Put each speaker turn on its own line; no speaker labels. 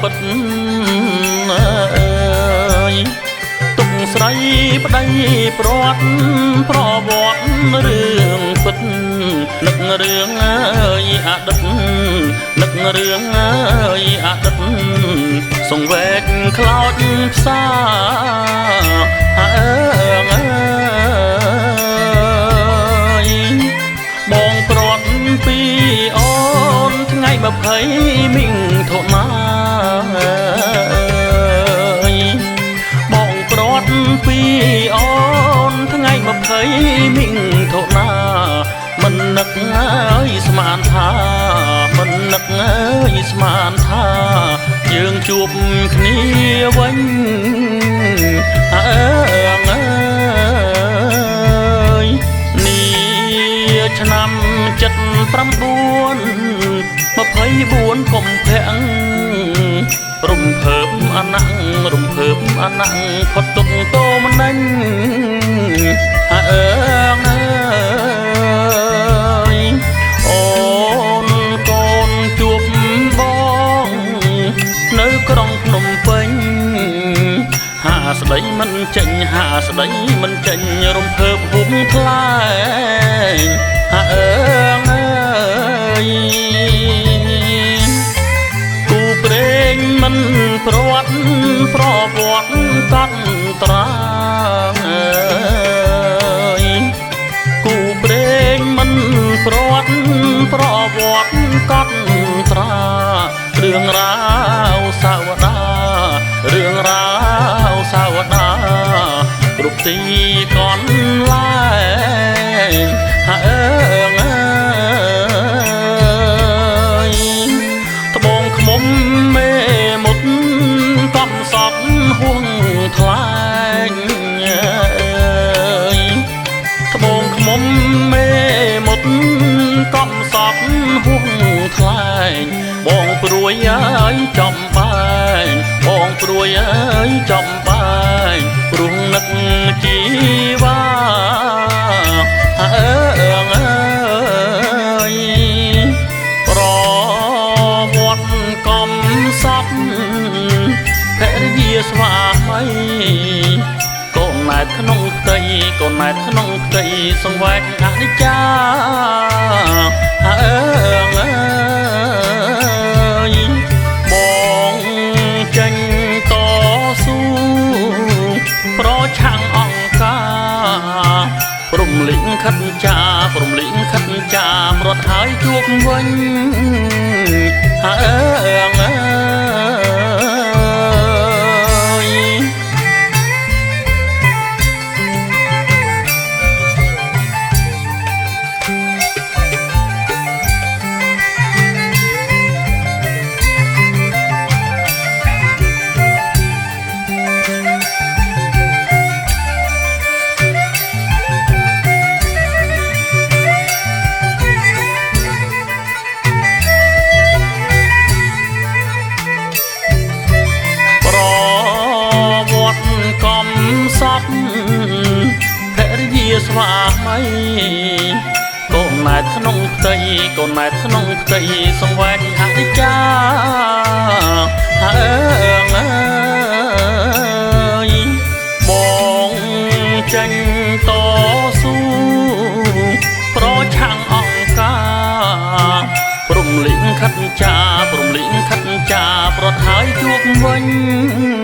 ពិតអើយទុកស្រីប្តីព្រាត់ប្រវត្តិរឿងពិតនឹករឿងអើយអតីតនឹករឿងអើយអតីតសង្វេគខ្លោចផ្សាអើយបងព្រាត់ពីអូនថ្ងៃ20មីថុនាបងព្រាត់ពីអូនថ្ងៃ20មីថុនាមិននឹកអើយស្មានថាមិននឹកអើយស្មានថាយើងជួបគ្នាវិញអើយនេះឆ្នាំ79 24កុម្ភៈរំភើបអាណងរំភើបអាណងផុតទុកតោមណាញ់អើអូនកូនជួបបងនៅក្រុងភ្នំពេញហាស្ដីមិនចេញហាស្ដីមិនចេញរំភើបហុំខ្លែងអើគូព្រេងមិនព្រាត់ប្រវត្តិកត់ត្រាគូព្រេងមិនព្រាត់ប្រវត្តិកត់ត្រារឿងរ៉ាវសាវតារឿងរ៉ាវសាវតាគ្រប់ទីកន្លែងអើត្បូងឃ្មុំមេមុតកំសត់ហួងថ្លែងត្បូងឃ្មុំមេមុតកំសត់ហួងថ្លែងបងព្រួយអើយចំបែងបងព្រួយអើយចំបែងព្រោះនឹកជីវ៉ាអើយប្រវត្តិកំសត់ភរិយាស្វាមីកូនណែតក្នុងផ្ទៃកូនណែតក្នុងផ្ទៃសង្វេគអនិច្ចាអើបងចេញតស៊ូប្រឆាំងអង្គការព្រំលិញខិតចាព្រំលិញខិតចាប្រត់ហើយជួបវិញអើកំសត់ភរិយាស្វាមីកូនណែតក្នុងផ្ទៃកូនណែតក្នុងផ្ទៃសង្វេគអនិច្ចាអើយបងចេញតស៊ូប្រឆាំងអង្គការព្រំលិញខិតចាព្រំលិញខិតចាប្រត់ហើយជួបវិញ